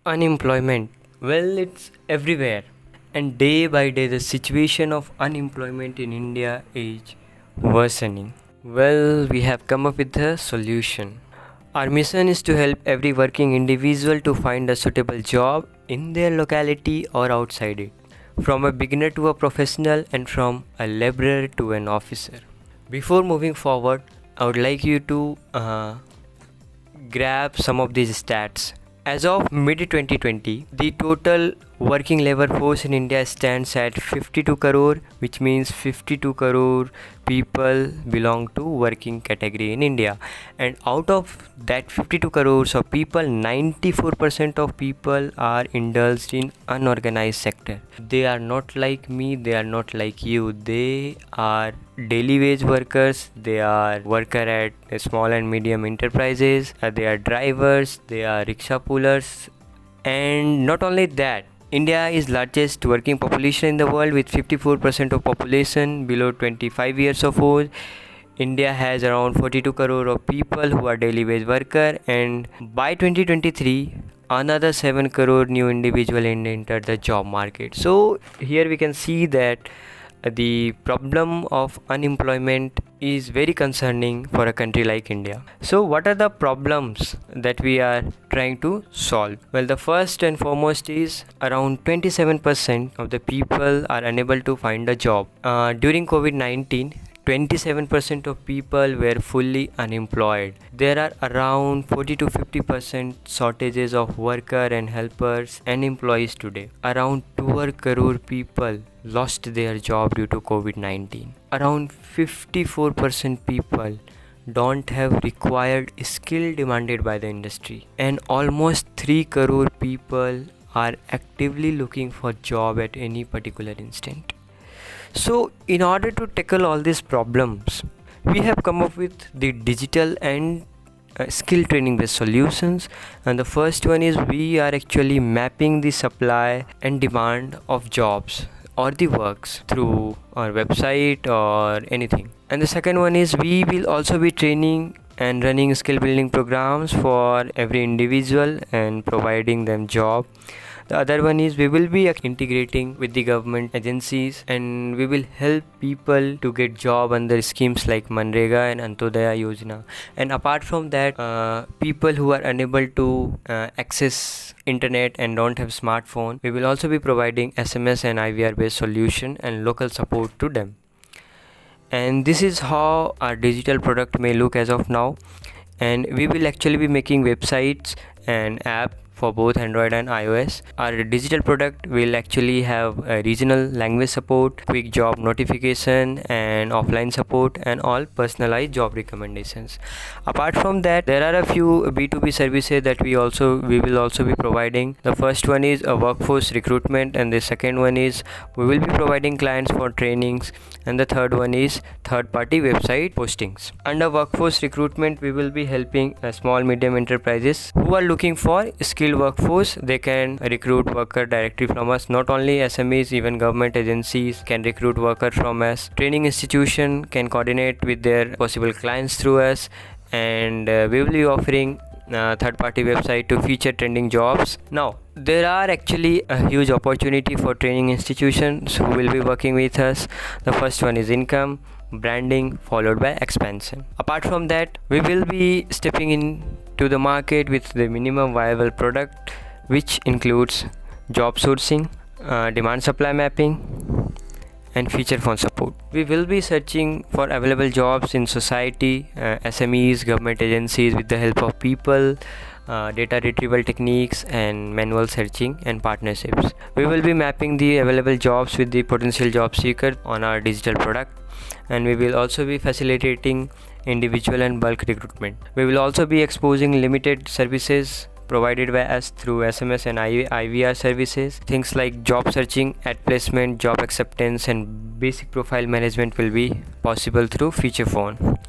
Unemployment. Well, it's everywhere. And day by day, the situation of unemployment in India is worsening. Well, we have come up with a solution. Our mission is to help every working individual to find a suitable job in their locality or outside it, from a beginner to a professional and from a laborer to an officer. Before moving forward, I would like you to grab some of these stats. As of mid 2020, the total working labor force in India stands at 52 crore, which means 52 crore people belong to working category in India. And out of that 52 crores of people, 94% of people are indulged in unorganized sector. They are not like me, they are not like you. They are daily wage workers, they are worker at small and medium enterprises, they are drivers, they are rickshaw pullers. And not only that, India is largest working population in the world with 54% of population below 25 years of age. India has around 42 crore of people who are daily wage worker, and by 2023 another 7 crore new individual entered the job market. So here we can see that the problem of unemployment is very concerning for a country like India. So what are the problems that we are trying to solve? Well, the first and foremost is around 27% of the people are unable to find a job. During COVID-19, 27% of people were fully unemployed. There are around 40 to 50% shortages of worker and helpers and employees today. Around 2 crore people lost their job due to COVID-19. Around 54% people don't have required skill demanded by the industry, and almost 3 crore people are actively looking for job at any particular instant. So in order to tackle all these problems, we have come up with the digital and skill training based solutions. And the first one is we are actually mapping the supply and demand of jobs or the works through our website or anything. And the second one is we will also be training and running skill building programs for every individual and providing them job. The other one is we will be integrating with the government agencies, and we will help people to get job under schemes like Manrega and Antodaya Yojana. And apart from that, people who are unable to access internet and don't have smartphone, we will also be providing SMS and IVR based solution and local support to them. And this is how our digital product may look as of now. And we will actually be making websites and app for both Android and iOS. Our digital product will actually have regional language support, quick job notification and offline support, and all personalized job recommendations. Apart from that, there are a few B2B services that we will also be providing. The first one is a workforce recruitment, and the second one is we will be providing clients for trainings, and the third one is third party website postings. Under workforce recruitment, we will be helping small medium enterprises who are looking for skilled workforce. They can recruit worker directly from us. Not only SMEs, even government agencies can recruit worker from us. Training institution can coordinate with their possible clients through us, and we will be offering third party website to feature trending jobs. Now there are actually a huge opportunity for training institutions who will be working with us. The first one is income, branding, followed by expansion. Apart from that, we will be stepping in to the market with the minimum viable product, which includes job sourcing, demand supply mapping, and feature phone support. We will be searching for available jobs in society, SMEs, government agencies with the help of people, data retrieval techniques, and manual searching and partnerships. We will be mapping the available jobs with the potential job seeker on our digital product, and we will also be facilitating individual and bulk recruitment. We will also be exposing limited services provided by us through SMS and IVR services. Things like job searching, ad placement, job acceptance, and basic profile management will be possible through feature phone.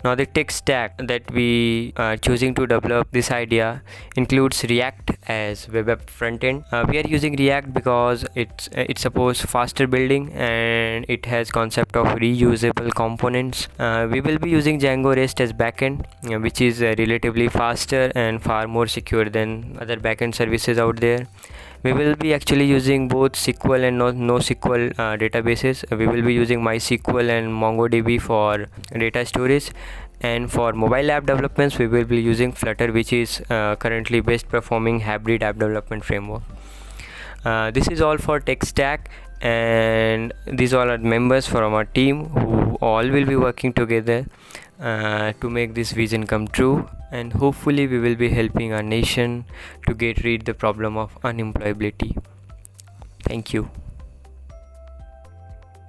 Now the tech stack that we are choosing to develop this idea includes React as web app frontend. We are using React because it supports faster building and it has concept of reusable components. We will be using Django REST as backend, which is relatively faster and far more secure than other backend services out there. We will be actually using both SQL and NoSQL databases. We will be using MySQL and MongoDB for data storage, and for mobile app developments we will be using Flutter, which is currently best performing hybrid app development framework. This is all for tech stack, and these all are members from our team who all will be working together to make this vision come true, and hopefully we will be helping our nation to get rid the problem of unemployability. Thank you.